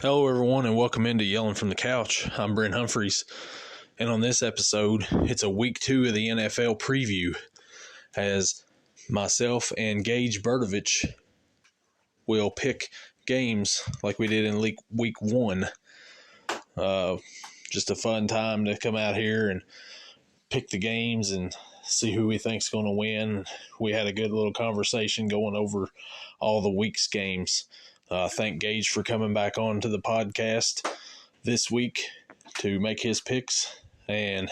Hello, everyone, and welcome into Yelling from the Couch. I'm Brent Humphreys, and on this episode, it's a week 2 of the NFL preview as myself and Gage Bertovich will pick games like we did in week 1. Just a fun time to come out here and pick the games and see who we think's going to win. We had a good little conversation going over all the week's games. Thank Gage for coming back on to the podcast this week to make his picks, and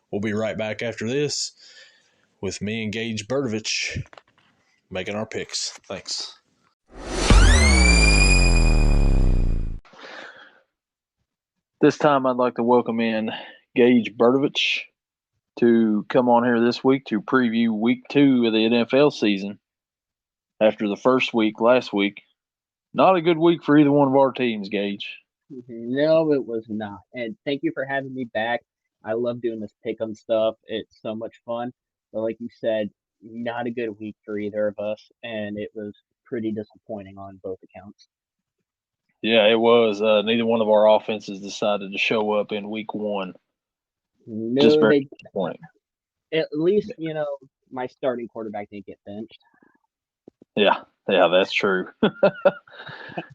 we'll be right back after this with me and Gage Bertovich making our picks. Thanks. This time I'd like to welcome in Gage Bertovich to come on here this week to preview week 2 of the NFL season after the first week last week. Not a good week for either one of our teams, Gage. No, it was not. And thank you for having me back. I love doing this pick'em stuff. It's so much fun. But like you said, not a good week for either of us, and it was pretty disappointing on both accounts. Yeah, it was. Neither one of our offenses decided to show up in week 1. No, Just very disappointing. At least, my starting quarterback didn't get benched. Yeah, that's true.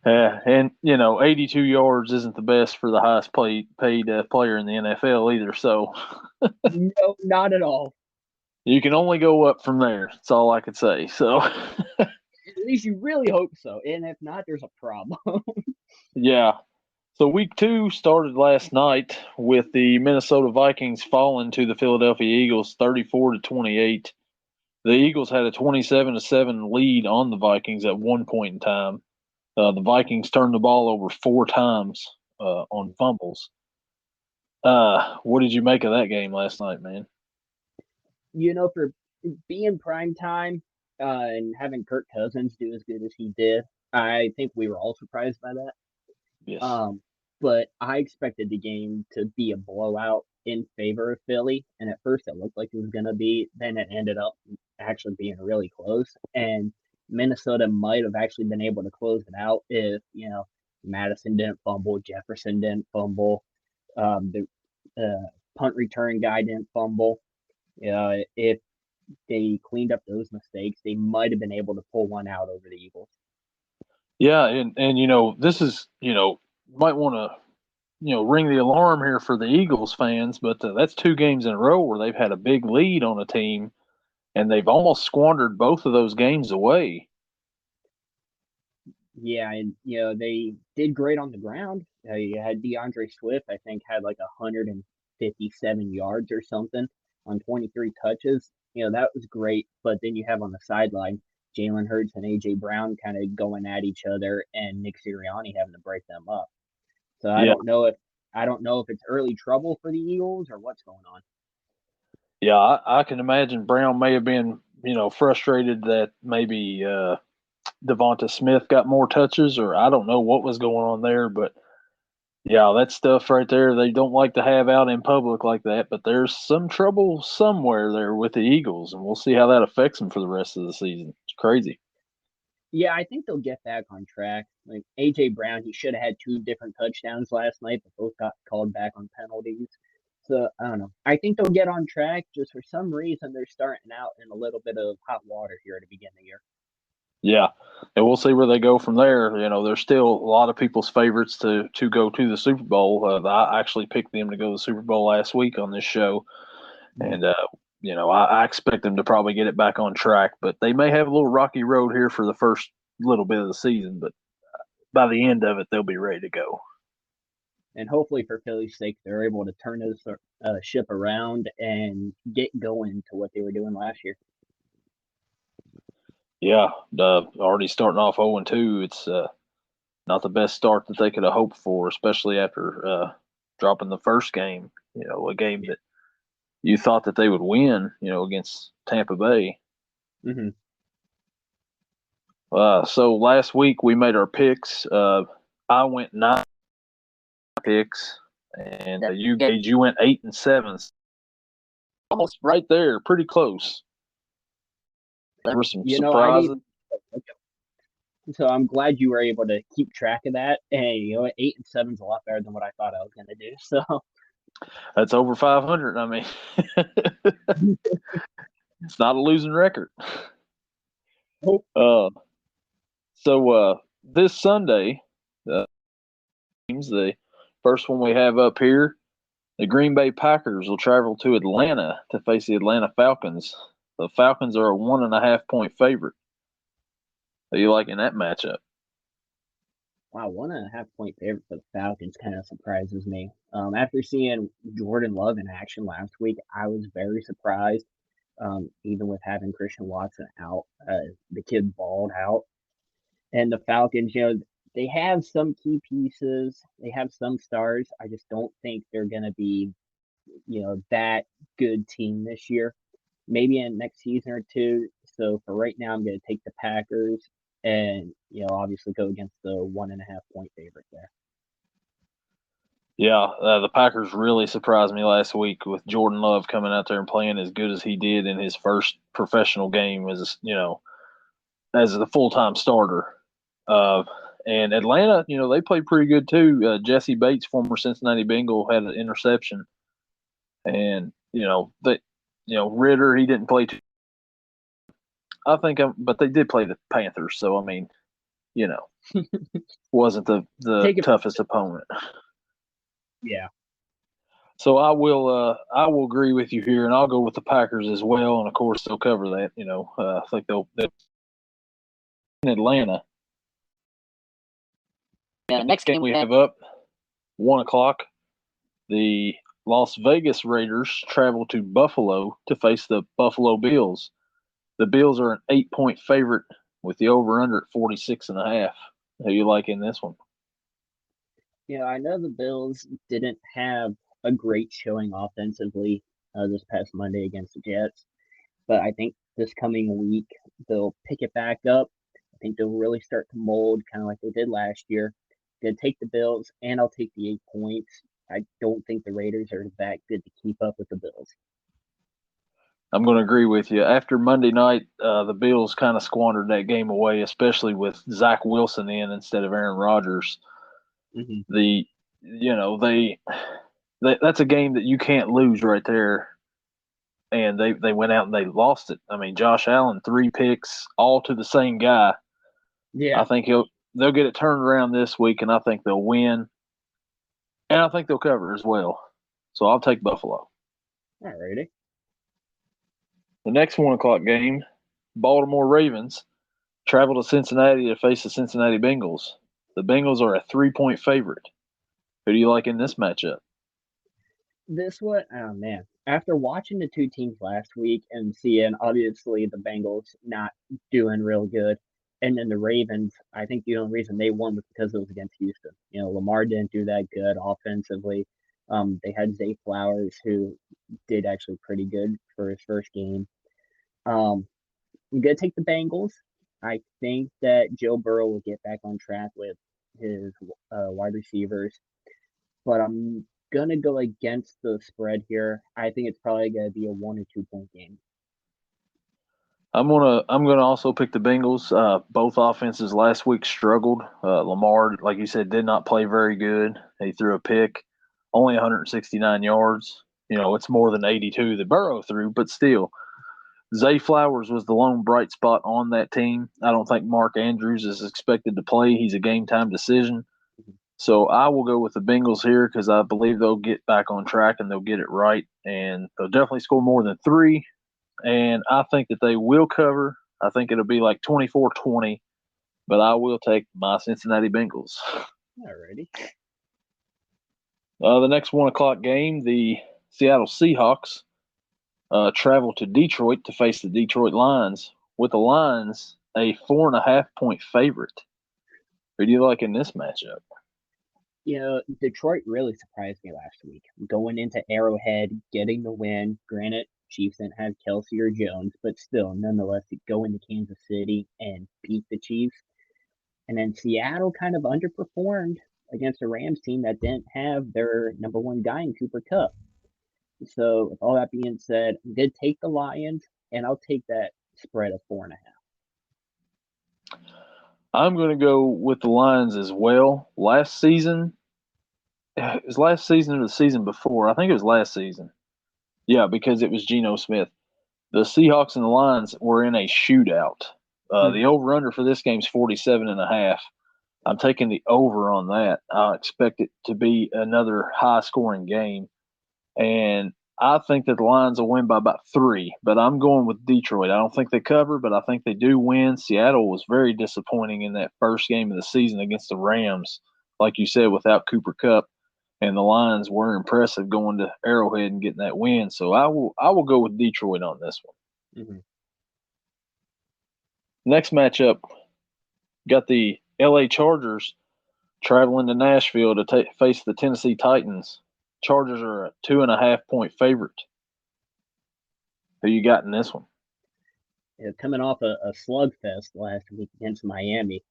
Yeah, and 82 yards isn't the best for the highest paid player in the NFL either. So no, not at all. You can only go up from there. That's all I could say. So at least you really hope so, and if not, there's a problem. Yeah. So week 2 started last night with the Minnesota Vikings falling to the Philadelphia Eagles 34-28. The Eagles had a 27-7 lead on the Vikings at one point in time. The Vikings turned the ball over 4 times on fumbles. What did you make of that game last night, man? For being prime time and having Kirk Cousins do as good as he did, I think we were all surprised by that. Yes. But I expected the game to be a blowout in favor of Philly, and at first it looked like it was going to be. Then it ended up actually being really close, and Minnesota might have actually been able to close it out if Madison didn't fumble, Jefferson didn't fumble, the punt return guy didn't fumble. If they cleaned up those mistakes, they might have been able to pull one out over the Eagles. Yeah, and this is might want to ring the alarm here for the Eagles fans, but that's 2 games in a row where they've had a big lead on a team, and they've almost squandered both of those games away. Yeah, and they did great on the ground. You had DeAndre Swift, I think, had like 157 yards or something on 23 touches. That was great. But then you have on the sideline Jalen Hurts and AJ Brown kind of going at each other, and Nick Sirianni having to break them up. So I don't know if it's early trouble for the Eagles or what's going on. Yeah, I can imagine Brown may have been frustrated that maybe Devonta Smith got more touches, or I don't know what was going on there, but yeah, that stuff right there, they don't like to have out in public like that, but there's some trouble somewhere there with the Eagles, and we'll see how that affects them for the rest of the season. It's crazy. Yeah, I think they'll get back on track. Like AJ Brown, he should have had 2 different touchdowns last night, but both got called back on penalties. So I don't know. I think they'll get on track. Just for some reason, they're starting out in a little bit of hot water here at the beginning of the year. Yeah, and we'll see where they go from there. There's still a lot of people's favorites to go to the Super Bowl. I actually picked them to go to the Super Bowl last week on this show, and I expect them to probably get it back on track. But they may have a little rocky road here for the first little bit of the season, but by the end of it, they'll be ready to go. And hopefully, for Philly's sake, they're able to turn this ship around and get going to what they were doing last year. Yeah, already starting off 0-2. It's not the best start that they could have hoped for, especially after dropping the first game. A game that you thought that they would win. Against Tampa Bay. Mm-hmm. So last week we made our picks. I went 9 picks, and you went 8 and 7. Almost right there, pretty close. There were some surprises. So I'm glad you were able to keep track of that. And 8-7 is a lot better than what I thought I was going to do. So That's over 500. I mean, it's not a losing record. Uh, so this Sunday, the first one we have up here, the Green Bay Packers will travel to Atlanta to face the Atlanta Falcons. The Falcons are a 1.5 point favorite. Are you liking that matchup? wow, 1.5 point favorite for the Falcons kind of surprises me. After seeing Jordan Love in action last week, I was very surprised. Even with having Christian Watson out, the kid balled out. And the Falcons, they have some key pieces, they have some stars. I just don't think they're going to be, that good team this year. Maybe in next season or two. So for right now, I'm going to take the Packers and, obviously go against the 1.5 point favorite there. Yeah, the Packers really surprised me last week with Jordan Love coming out there and playing as good as he did in his first professional game as the full time starter. Uh, and Atlanta, they played pretty good too. Jesse Bates, former Cincinnati Bengal, had an interception, and Ritter, he didn't play too. I think, but they did play the Panthers, so I mean, you know, wasn't the Take it. toughest opponent. Yeah. So I will agree with you here, and I'll go with the Packers as well. And of course, they'll cover that. I think they'll in Atlanta. Yeah. Next game we have up 1 o'clock. The Las Vegas Raiders travel to Buffalo to face the Buffalo Bills. The Bills are an 8 point favorite with the over under at 46.5. Who you like in this one? Yeah, I know the Bills didn't have a great showing offensively this past Monday against the Jets, but I think this coming week they'll pick it back up. I think they'll really start to mold kind of like they did last year. Gonna take the Bills, and I'll take the 8 points. I don't think the Raiders are that good to keep up with the Bills. I'm going to agree with you. After Monday night, the Bills kind of squandered that game away, especially with Zach Wilson in instead of Aaron Rodgers. Mm-hmm. The you know they that's a game that you can't lose right there, and they went out and they lost it. I mean, Josh Allen 3 picks all to the same guy. I Yeah, think they'll get it turned around this week, and I think they'll win, and I think they'll cover as well. So I'll take Buffalo. alrighty. The next 1 o'clock game, Baltimore Ravens travel to Cincinnati to face the Cincinnati Bengals. The Bengals are a 3 point favorite. Who do you like in this matchup? This one, oh man. After watching the two teams last week and seeing obviously the Bengals not doing real good, and then the Ravens, I think the only reason they won was because it was against Houston. Lamar didn't do that good offensively. They had Zay Flowers who did actually pretty good for his first game. Um, I'm gonna take the Bengals. I think that Joe Burrow will get back on track with his wide receivers, but I'm gonna go against the spread here. I think it's probably gonna be a 1 or 2 point game. I'm gonna also pick the Bengals. Both offenses last week struggled. Lamar, like you said, did not play very good. He threw a pick, only 169 yards. It's more than 82 that Burrow threw, but still, Zay Flowers was the lone bright spot on that team. I don't think Mark Andrews is expected to play. He's a game time decision. So I will go with the Bengals here because I believe they'll get back on track and they'll get it right. And they'll definitely score more than three. And I think that they will cover. I think it'll be like 24-20, but I will take my Cincinnati Bengals. Alrighty. The next 1 o'clock game, the Seattle Seahawks travel to Detroit to face the Detroit Lions, with the Lions a 4.5 point favorite. Who do you like in this matchup? Detroit really surprised me last week. Going into Arrowhead, getting the win. Granted, Chiefs didn't have Kelsey or Jones, but still, nonetheless, to go into Kansas City and beat the Chiefs. And then Seattle kind of underperformed against a Rams team that didn't have their number one guy in Cooper Kupp. So, with all that being said, I'm going to take the Lions, and I'll take that spread of 4.5. I'm going to go with the Lions as well. Last season, it was last season or the season before. I think it was last season. Yeah, because it was Geno Smith. The Seahawks and the Lions were in a shootout. The Mhm. over-under for this game is 47.5. I'm taking the over on that. I expect it to be another high-scoring game, and I think that the Lions will win by about 3. But I'm going with Detroit. I don't think they cover, but I think they do win. Seattle was very disappointing in that first game of the season against the Rams, like you said, without Cooper Kupp, and the Lions were impressive going to Arrowhead and getting that win. So I will go with Detroit on this one. Mhm. Next matchup, got the LA Chargers traveling to Nashville to face the Tennessee Titans. Chargers are a 2.5 point favorite. Who you got in this one? Coming off a slugfest last week against Miami,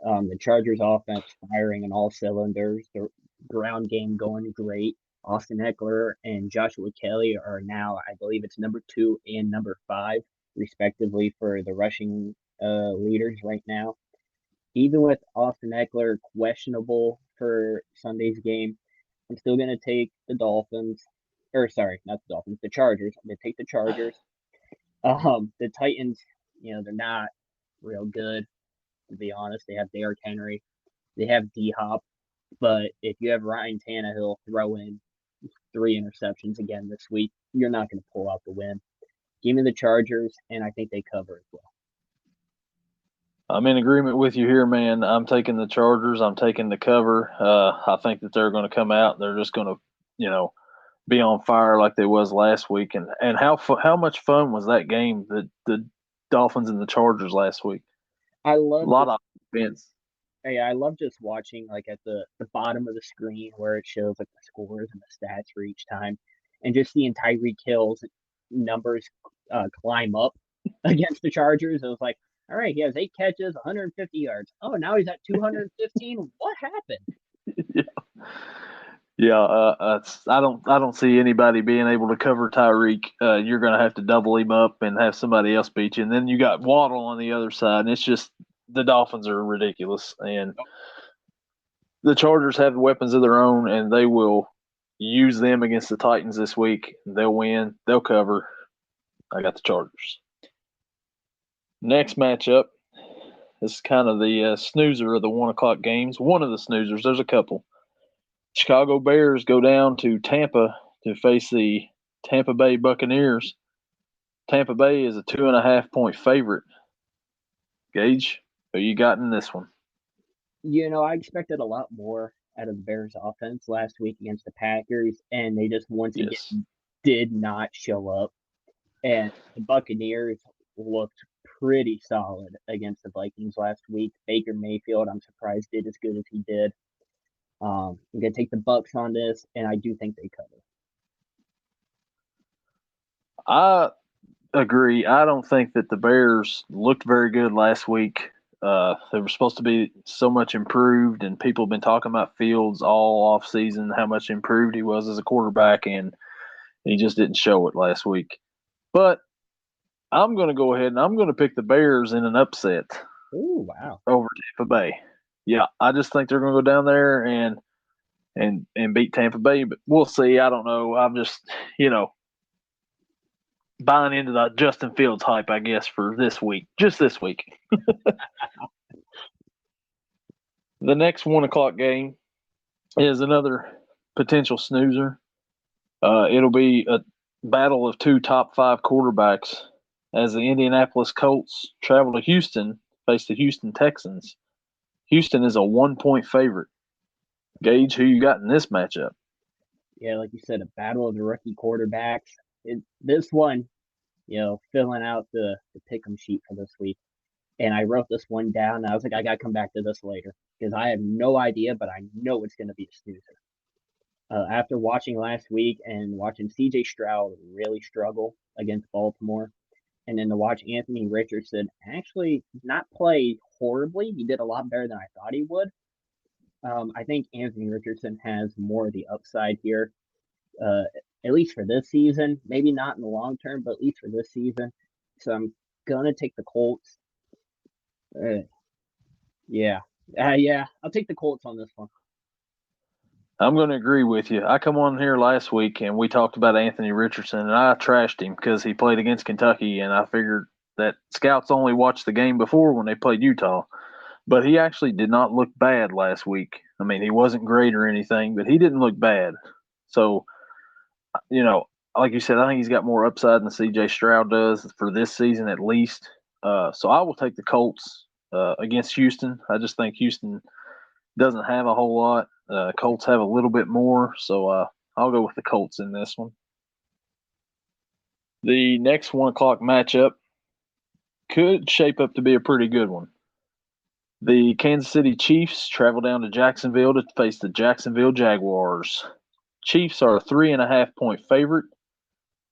the Chargers offense firing on all cylinders. The ground game going great. Austin Eckler and Joshua Kelly are now, I believe it's number 2 and number 5, respectively, for the rushing leaders right now. Even with Austin Eckler questionable for Sunday's game, I'm still going to take the Dolphins. Or, sorry, not the Dolphins, the Chargers. I'm going to take the Chargers. The Titans, they're not real good, to be honest. They have Derrick Henry, they have D Hop, but if you have Ryan Tannehill throw in 3 interceptions again this week, you're not going to pull out the win. Give me the Chargers, and I think they cover as well. I'm in agreement with you here, man. I'm taking the Chargers. I'm taking the cover. I think that they're going to come out. They're just going to, be on fire like they was last week. And how much fun was that game? The Dolphins and the Chargers last week. I A love lot just of offense. Hey, I love just watching like at the bottom of the screen where it shows like the scores and the stats for each time, and just seeing Tyreek Hill's numbers climb up against the Chargers. It was like, all right, he has 8 catches, 150 yards. Oh, now he's at 215. What happened? Yeah, I don't see anybody being able to cover Tyreek. You're going to have to double him up and have somebody else beat you, and then you got Waddle on the other side, and it's just the Dolphins are ridiculous, and the Chargers have weapons of their own, and they will use them against the Titans this week. They'll win. They'll cover. I got the Chargers. Next matchup. This is kind of the snoozer of the 1 o'clock games. One of the snoozers. There's a couple. Chicago Bears go down to Tampa to face the Tampa Bay Buccaneers. Tampa Bay is a 2.5 point favorite. Gage, who you got in this one? I expected a lot more out of the Bears offense last week against the Packers, and they just once Yes. again did not show up. And the Buccaneers looked pretty solid against the Vikings last week. Baker Mayfield, I'm surprised, did as good as he did. I'm gonna take the Bucks on this, and I do think they cover. I agree. I don't think that the Bears looked very good last week. They were supposed to be so much improved, and people have been talking about Fields all off season, how much improved he was as a quarterback, and he just didn't show it last week. But I'm going to go ahead and I'm going to pick the Bears in an upset Oh wow! over Tampa Bay. Yeah, I just think they're going to go down there and beat Tampa Bay, but we'll see. I don't know. I'm just buying into the Justin Fields hype, I guess, for this week, just this week. The next 1 o'clock game is another potential snoozer. It'll be a battle of two top 5 quarterbacks as the Indianapolis Colts travel to Houston, face the Houston Texans. Houston is a 1 point favorite. Gage, who you got in this matchup? Yeah, like you said, a battle of the rookie quarterbacks. This one, filling out the pick'em sheet for this week, and I wrote this one down. And I was like, I gotta come back to this later because I have no idea, but I know it's gonna be a snoozer. After watching last week and watching C.J. Stroud really struggle against Baltimore, and then to watch Anthony Richardson actually not play horribly, he did a lot better than I thought he would. I think Anthony Richardson has more of the upside here, uh, at least for this season. Maybe not in the long term, but at least for this season. So I'm gonna take the Colts. Uh, Yeah. Yeah. I'll take the Colts on this one. I'm going to agree with you. I come on here last week and we talked about Anthony Richardson, and I trashed him because he played against Kentucky, and I figured that scouts only watched the game before when they played Utah. But he actually did not look bad last week. I mean, he wasn't great or anything, but he didn't look bad. So, you know, like you said, I think he's got more upside than C.J. Stroud does for this season at least. So I will take the Colts against Houston. I just think Houston doesn't have a whole lot. Colts have a little bit more, so I'll go with the Colts in this one. The next 1 o'clock matchup could shape up to be a pretty good one. The Kansas City Chiefs travel down to Jacksonville to face the Jacksonville Jaguars. Chiefs are a 3.5 point favorite.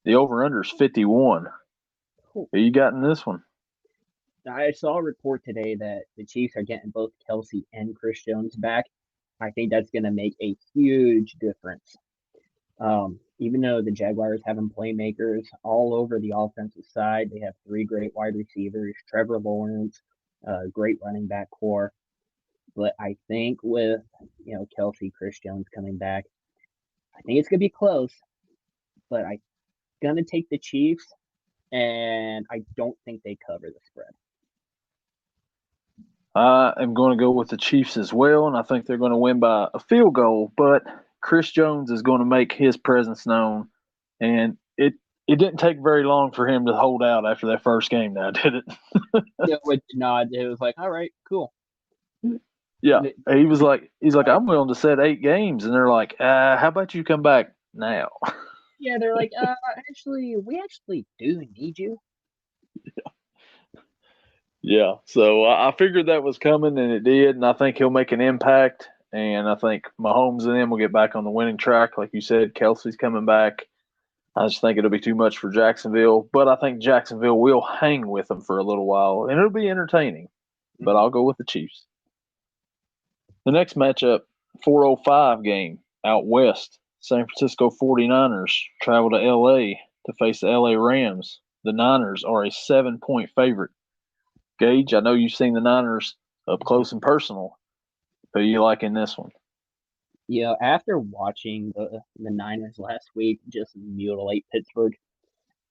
The over/under is 51. Cool. Who you got in this one? I saw a report today that the Chiefs are getting both Kelsey and Chris Jones back. I think that's going to make a huge difference. Even though the Jaguars having playmakers all over the offensive side, they have three great wide receivers, Trevor Lawrence, great running back core. But I think with Kelsey, Chris Jones coming back, I think it's gonna be close. But I'm gonna take the Chiefs, and I don't think they cover the spread. I am going to go with the Chiefs as well, and I think they're going to win by a field goal. But Chris Jones is going to make his presence known, and it didn't take very long for him to hold out after that first game. Now, did it? Yeah, with nod, it was like, all right, cool. Yeah, he's like, I'm willing to set 8 games, and they're like, how about you come back now? Yeah, they're like, we actually do need you. Yeah, so I figured that was coming, and it did, and I think he'll make an impact. And I think Mahomes and them will get back on the winning track, like you said. Kelsey's coming back. I just think it'll be too much for Jacksonville, but I think Jacksonville will hang with them for a little while, and it'll be entertaining. But I'll go with the Chiefs. The next matchup, 4:05 game out west. San Francisco 49ers travel to LA to face the LA Rams. The Niners are a 7 point favorite. Gage, I know you've seen the Niners up close and personal. Who you like in this one? After watching the Niners last week just mutilate Pittsburgh,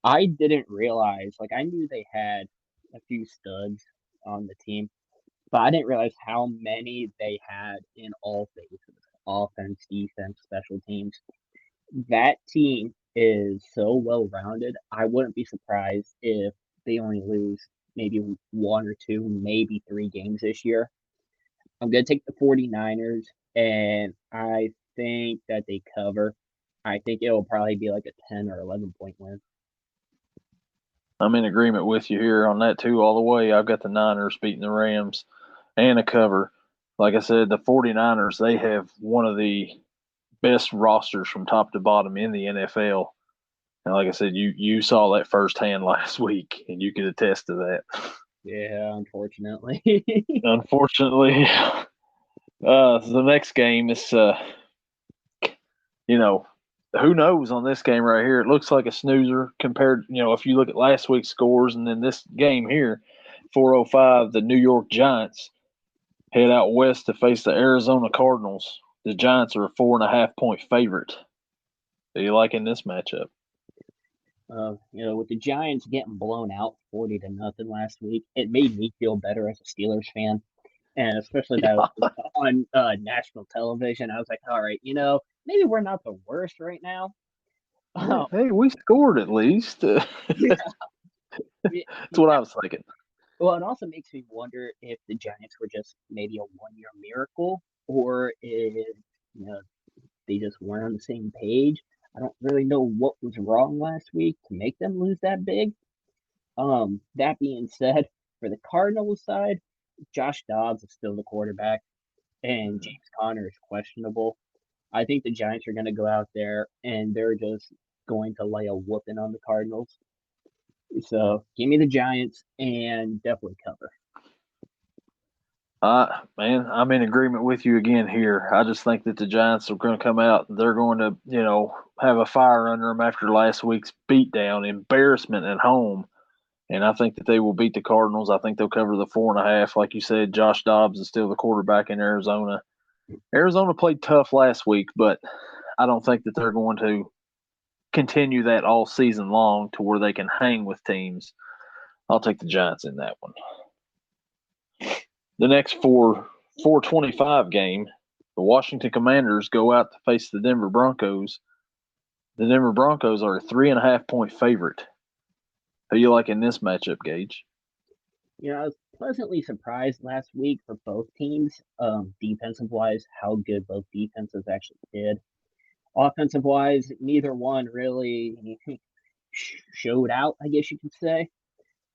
I didn't realize, like, I knew they had a few studs on the team, but I didn't realize how many they had in all phases: offense, defense, special teams. That team is so well rounded. I wouldn't be surprised if they only lose maybe one or two, maybe three games this year. I'm going to take the 49ers, and I think that they cover. I think it'll probably be like a 10 or 11 point win. I'm in agreement with you here on that too, all the way. I've got the Niners beating the Rams and a cover. Like I said, the 49ers, they have one of the best rosters from top to bottom in the NFL. And like I said, you saw that firsthand last week, and you could attest to that. Yeah, unfortunately. Unfortunately, the next game is, who knows on this game right here? It looks like a snoozer compared, if you look at last week's scores and then this game here, 4:05, the New York Giants head out west to face the Arizona Cardinals. The Giants are a 4.5 point favorite. Do you like in this matchup? With the Giants getting blown out 40-0 last week, it made me feel better as a Steelers fan. And especially that was on national television. I was like, all right, maybe we're not the worst right now. Hey, we scored at least. Yeah. That's what I was thinking. Well, it also makes me wonder if the Giants were just maybe a one-year miracle, or if they just weren't on the same page. I don't really know what was wrong last week to make them lose that big. That being said, for the Cardinals side, Josh Dobbs is still the quarterback, and James Conner is questionable. I think the Giants are going to go out there and they're just going to lay a whooping on the Cardinals. So give me the Giants and definitely cover. Man, I'm in agreement with you again here. I just think that the Giants are going to come out. They're going to, have a fire under them after last week's beatdown, embarrassment at home. and I think that they will beat the Cardinals. I think they'll cover the 4.5. Like you said, Josh Dobbs is still the quarterback in Arizona. Arizona played tough last week, but I don't think that they're going to continue that all season long to where they can hang with teams. I'll take the Giants in that one. The next 425 game, the Washington Commanders go out to face the Denver Broncos. The Denver Broncos are a 3.5-point favorite. Who you like in this matchup, Gage? I was pleasantly surprised last week for both teams, defensive-wise, how good both defenses actually did. Offensive-wise, neither one really showed out, I guess you could say.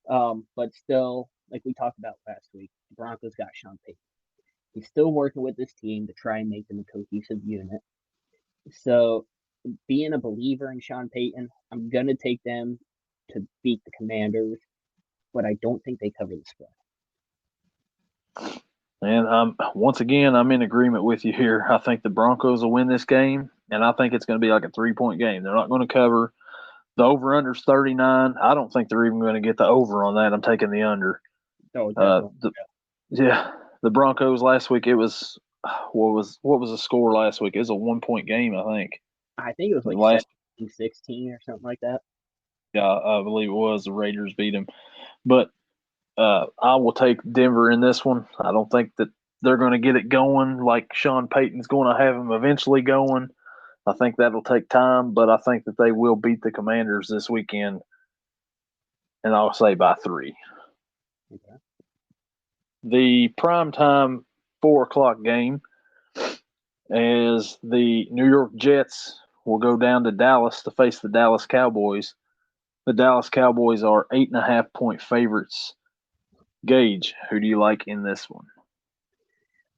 But still, like we talked about last week, the Broncos got Sean Payton. He's still working with this team to try and make them a cohesive unit. So, being a believer in Sean Payton, I'm going to take them to beat the Commanders, but I don't think they cover the spread. And once again, I'm in agreement with you here. I think the Broncos will win this game, and I think it's going to be like a 3-point game. They're not going to cover. The over-under's 39. I don't think they're even going to get the over on that. I'm taking the under. Oh, definitely. The Broncos last week, it was what was the score last week? It was a 1-point game, I think. I think it was like 17-16 or something like that. Yeah, I believe it was. The Raiders beat them. But I will take Denver in this one. I don't think that they're going to get it going like Sean Payton's going to have them eventually going. I think that'll take time, but I think that they will beat the Commanders this weekend, and I'll say by 3. Okay. The primetime 4 o'clock game is the New York Jets will go down to Dallas to face the Dallas Cowboys. The Dallas Cowboys are 8.5-point favorites. Gage, who do you like in this one?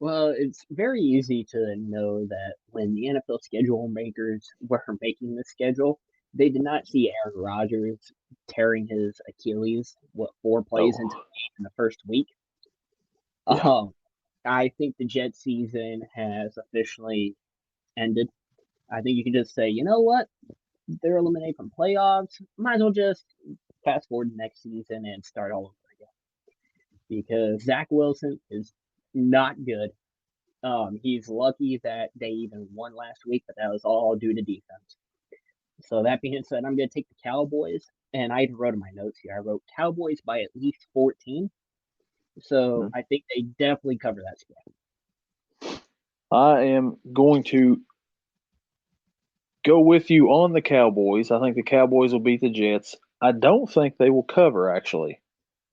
Well, it's very easy to know that when the NFL schedule makers were making the schedule, they did not see Aaron Rodgers tearing his Achilles, 4 plays into the game in the first week. Yeah. I think the Jet season has officially ended. I think you can just say, you know what? They're eliminated from playoffs. Might as well just fast forward to next season and start all over again. Because Zach Wilson is not good. He's lucky that they even won last week, but that was all due to defense. So that being said, I'm going to take the Cowboys, and I even wrote in my notes here. I wrote Cowboys by at least 14. So I think they definitely cover that spread. I am going to go with you on the Cowboys. I think the Cowboys will beat the Jets. I don't think they will cover, actually.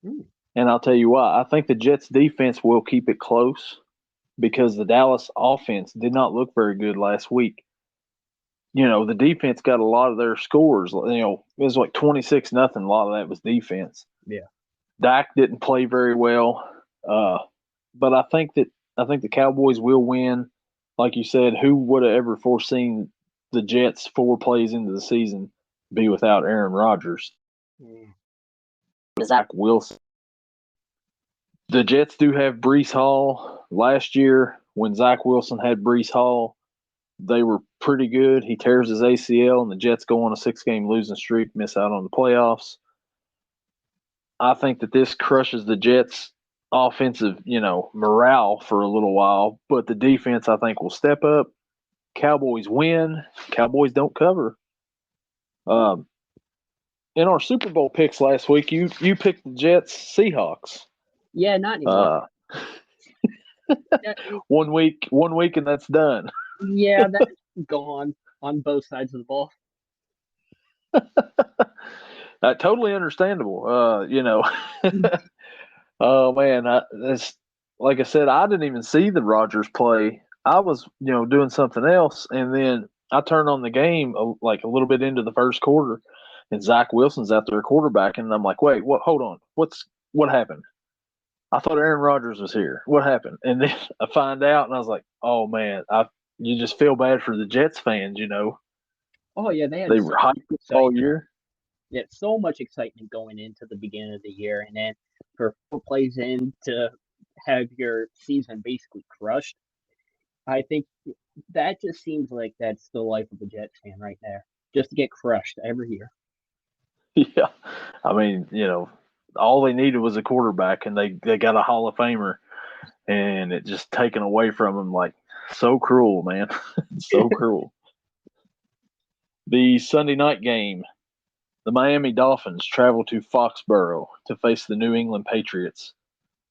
And I'll tell you why. I think the Jets' defense will keep it close because the Dallas offense did not look very good last week. The defense got a lot of their scores. It was like 26-0. A lot of that was defense. Yeah. Dak didn't play very well. But I think the Cowboys will win. Like you said, who would have ever foreseen the Jets 4 plays into the season be without Aaron Rodgers? Zach Wilson. The Jets do have Breece Hall. Last year, when Zach Wilson had Breece Hall, they were pretty good. He tears his ACL, and the Jets go on a 6-game losing streak, miss out on the playoffs. I think that this crushes the Jets' offensive, morale for a little while, but the defense, I think, will step up. Cowboys win. Cowboys don't cover. In our Super Bowl picks last week, you picked the Jets Seahawks. Yeah, not anymore. 1 week, and that's done. Yeah, that's gone on both sides of the ball. Totally understandable. Oh man, that's like I said. I didn't even see the Rodgers play. I was, doing something else, and then I turned on the game like a little bit into the first quarter, and Zach Wilson's out there quarterbacking, and I'm like, wait, what? Hold on, what happened? I thought Aaron Rodgers was here. What happened? And then I find out, and I was like, oh man, you just feel bad for the Jets fans, Oh yeah, they were hyped all year. Yeah, so much excitement going into the beginning of the year, and then for 4 plays in to have your season basically crushed. I think that just seems like that's the life of a Jets fan right there. Just to get crushed every year. Yeah. I mean, all they needed was a quarterback, and they got a Hall of Famer, and it just taken away from them. Like, so cruel, man. So cruel. The Sunday night game, the Miami Dolphins travel to Foxborough to face the New England Patriots.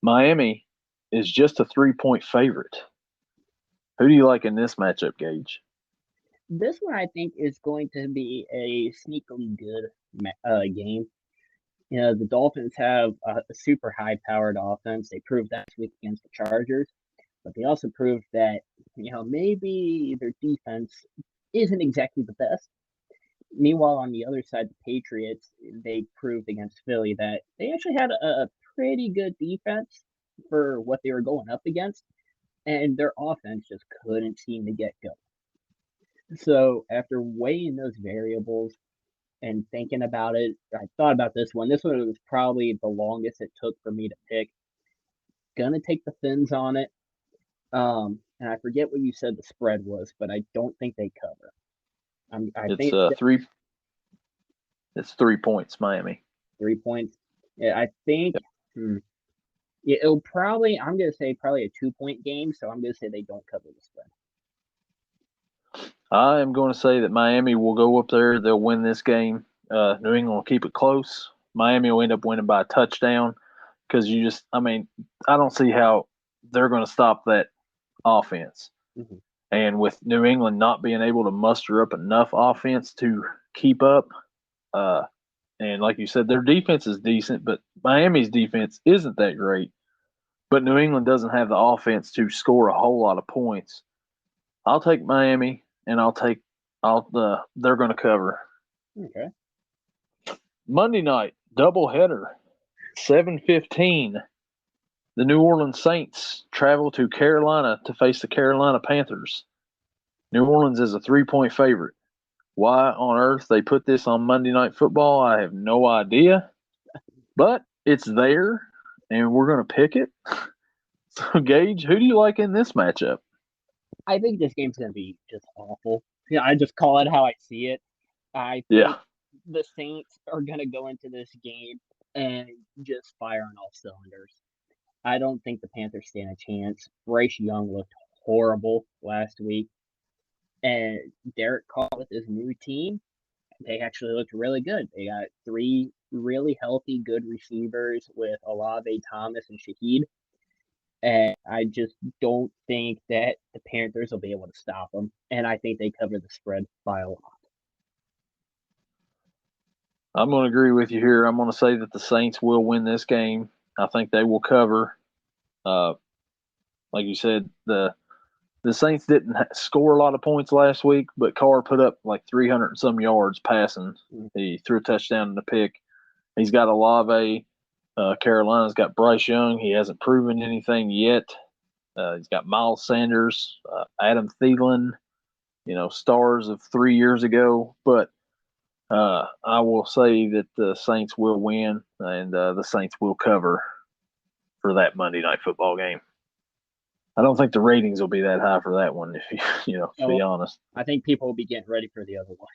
Miami is just a 3-point favorite. Who do you like in this matchup, Gage? This one I think is going to be a sneakily good game. You know, the Dolphins have a super high-powered offense. They proved that this week against the Chargers, but they also proved that, you know, maybe their defense isn't exactly the best. Meanwhile, on the other side, the Patriots, they proved against Philly that they actually had a pretty good defense for what they were going up against, and their offense just couldn't seem to get going. So after weighing those variables and thinking about it, I thought about this one. This one was probably the longest it took for me to pick. Gonna take the Fins on it. And I forget what you said the spread was, but I don't think they cover. I It's think three. It's 3 points, Miami. 3 points. Yeah, I think it'll probably. I'm gonna say probably a 2-point game, so I'm gonna say they don't cover the spread. I am going to say that Miami will go up there. They'll win this game. New England will keep it close. Miami will end up winning by a touchdown because I don't see how they're going to stop that offense. Mm-hmm. And with New England not being able to muster up enough offense to keep up, and like you said, their defense is decent, but Miami's defense isn't that great. But New England doesn't have the offense to score a whole lot of points. I'll take Miami, and they're going to cover. Okay. Monday night doubleheader, 7:15. The New Orleans Saints travel to Carolina to face the Carolina Panthers. New Orleans is a 3-point favorite. Why on earth they put this on Monday Night Football, I have no idea. But it's there, and we're going to pick it. So, Gage, who do you like in this matchup? I think this game's gonna be just awful. Yeah, I just call it how I see it. I think the Saints are gonna go into this game and just fire on all cylinders. I don't think the Panthers stand a chance. Bryce Young looked horrible last week, and Derek Carr with his new team, they actually looked really good. They got 3 really healthy, good receivers with Olave, Thomas, and Shaheed. And I just don't think that the Panthers will be able to stop them. And I think they cover the spread by a lot. I'm going to agree with you here. I'm going to say that the Saints will win this game. I think they will cover. Like you said, the Saints didn't score a lot of points last week, but Carr put up like 300 and some yards passing. He threw a touchdown and a pick. He's got Olave. Carolina's got Bryce Young. He hasn't proven anything yet. He's got Miles Sanders, Adam Thielen, stars of 3 years ago. But I will say that the Saints will win, and the Saints will cover for that Monday Night Football game. I don't think the ratings will be that high for that one, to be honest. I think people will be getting ready for the other one.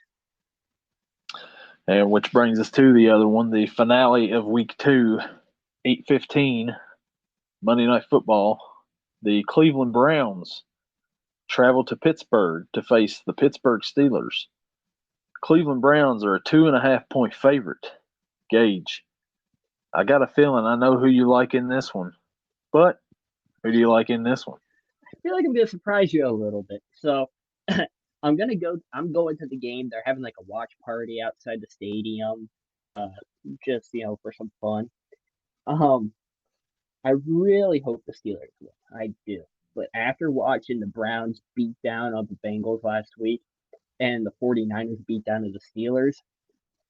And which brings us to the other one, the finale of Week 2, 8:15, Monday Night Football. The Cleveland Browns travel to Pittsburgh to face the Pittsburgh Steelers. Cleveland Browns are a 2.5-point favorite. Gage, I got a feeling I know who you like in this one, but who do you like in this one? I feel like I'm going to surprise you a little bit. So I'm going to the game. They're having like a watch party outside the stadium, just, for some fun. I really hope the Steelers win. I do. But after watching the Browns beat down on the Bengals last week and the 49ers beat down to the Steelers,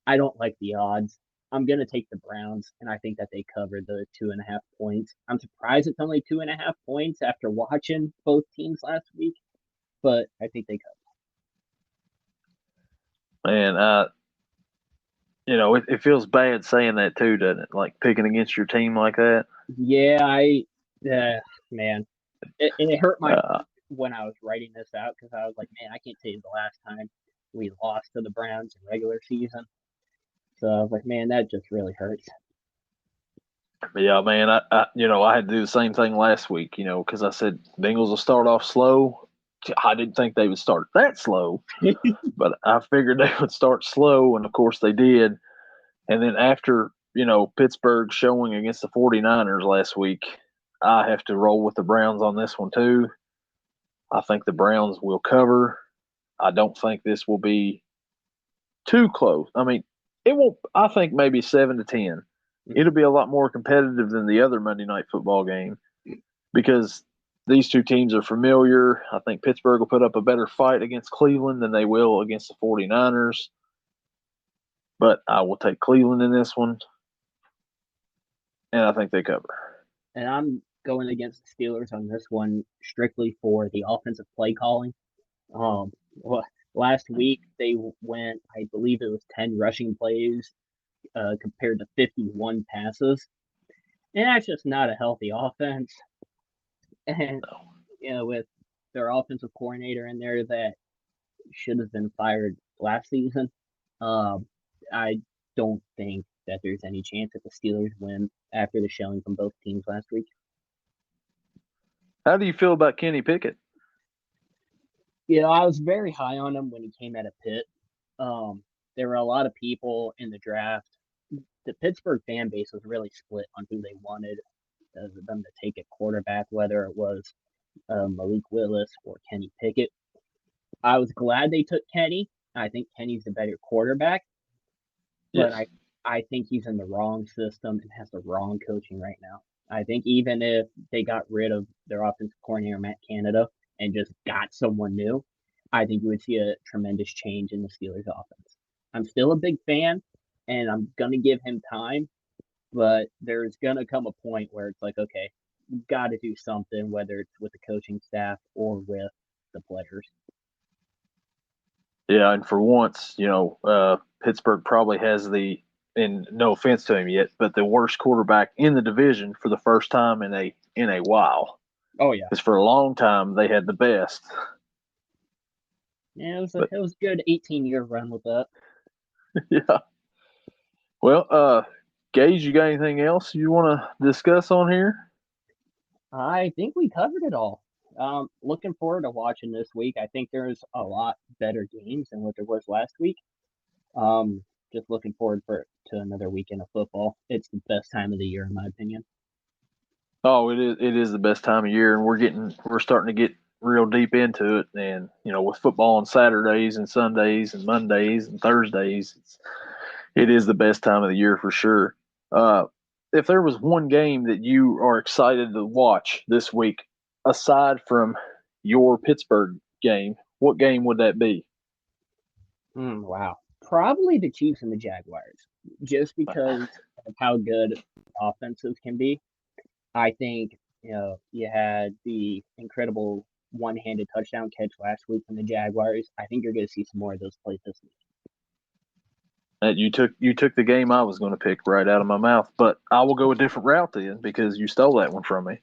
I don't like the odds. I'm going to take the Browns, and I think that they cover the 2.5 points. I'm surprised it's only 2.5 points after watching both teams last week, but I think they cover. Man, it feels bad saying that too, doesn't it? Like picking against your team like that. Yeah, man, it hurt my heart when I was writing this out because I was like, man, I can't tell you the last time we lost to the Browns in regular season. So I was like, man, that just really hurts. But yeah, man, I had to do the same thing last week, because I said Bengals will start off slow. I didn't think they would start that slow, but I figured they would start slow, and of course they did. And then after, Pittsburgh showing against the 49ers last week, I have to roll with the Browns on this one too. I think the Browns will cover. I don't think this will be too close. I mean, it won't. I think maybe 7-10. It'll be a lot more competitive than the other Monday night football game because these two teams are familiar. I think Pittsburgh will put up a better fight against Cleveland than they will against the 49ers. But I will take Cleveland in this one, and I think they cover. And I'm going against the Steelers on this one strictly for the offensive play calling. Well, last week they went, I believe it was 10 rushing plays compared to 51 passes. And that's just not a healthy offense. And, with their offensive coordinator in there that should have been fired last season, I don't think that there's any chance that the Steelers win after the showing from both teams last week. How do you feel about Kenny Pickett? I was very high on him when he came out of Pitt. There were a lot of people in the draft. The Pittsburgh fan base was really split on who they wanted them to take at quarterback, whether it was Malik Willis or Kenny Pickett. I was glad they took Kenny. I think Kenny's the better quarterback, but Yes. I think he's in the wrong system and has the wrong coaching right now. I think even if they got rid of their offensive coordinator, Matt Canada, and just got someone new, I think you would see a tremendous change in the Steelers offense. I'm still a big fan, and I'm going to give him time, but there's going to come a point where it's like, okay, you've got to do something, whether it's with the coaching staff or with the players. Yeah, and for once, Pittsburgh probably has and no offense to him yet, but the worst quarterback in the division for the first time in a while. Oh yeah, because for a long time they had the best. Yeah, it was a good 18-year run with that. Yeah. Well, Gage, you got anything else you want to discuss on here? I think we covered it all. Looking forward to watching this week. I think there's a lot better games than what there was last week. Just looking forward to another weekend of football. It's the best time of the year, in my opinion. Oh, it is. It is the best time of year, and we're starting to get real deep into it. And with football on Saturdays and Sundays and Mondays and Thursdays, it is the best time of the year for sure. If there was one game that you are excited to watch this week, aside from your Pittsburgh game, what game would that be? Wow. Probably the Chiefs and the Jaguars, just because of how good offenses can be. I think, you had the incredible one-handed touchdown catch last week from the Jaguars. I think you're going to see some more of those plays this week. You took the game I was going to pick right out of my mouth, but I will go a different route then because you stole that one from me.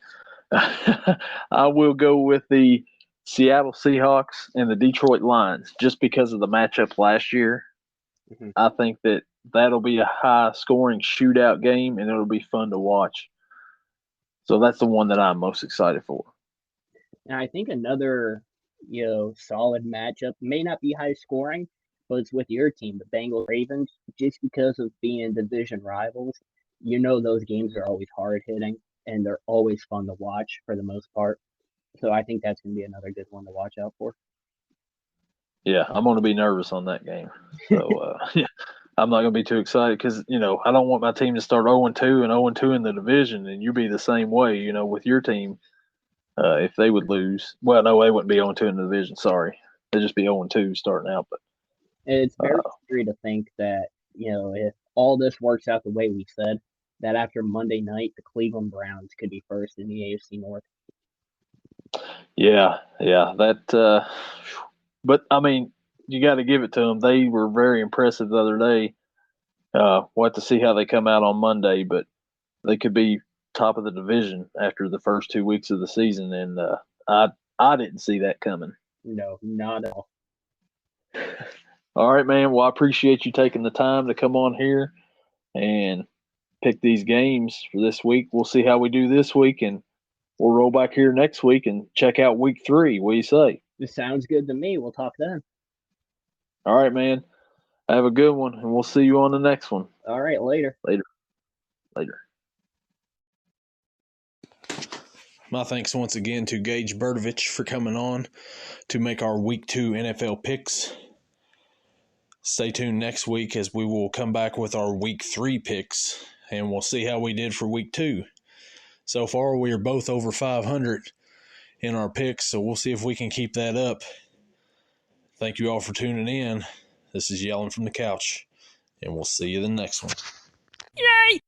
I will go with the Seattle Seahawks and the Detroit Lions just because of the matchup last year. Mm-hmm. I think that'll be a high-scoring shootout game, and it'll be fun to watch. So that's the one that I'm most excited for. And I think another, solid matchup may not be high scoring, but it's with your team, the Bengals Ravens, just because of being division rivals. Those games are always hard hitting and they're always fun to watch for the most part. So I think that's going to be another good one to watch out for. Yeah, I'm going to be nervous on that game. So, yeah, I'm not going to be too excited because, I don't want my team to start 0-2 and 0-2 in the division, and you be the same way, with your team if they would lose. Well, no, they wouldn't be 0-2 in the division. Sorry. They'd just be 0-2 starting out. But it's very scary to think that, if all this works out the way we said, that after Monday night, the Cleveland Browns could be first in the AFC North. Yeah, that. But I mean, you got to give it to them. They were very impressive the other day. We'll have to see how they come out on Monday, but they could be top of the division after the first 2 weeks of the season, and I didn't see that coming. No, not at all. All right, man. Well, I appreciate you taking the time to come on here, and pick these games for this week. We'll see how we do this week, and we'll roll back here next week and check out week 3. What do you say? This sounds good to me. We'll talk then. All right, man. Have a good one, and we'll see you on the next one. All right, later. Later. My thanks once again to Gage Bertovich for coming on to make our Week 2 NFL picks. Stay tuned next week as we will come back with our Week 3 picks, and we'll see how we did for Week 2. So far, we are both over 500 in our picks, so we'll see if we can keep that up. Thank you all for tuning in. This is Yelling from the Couch, and we'll see you the next one. Yay!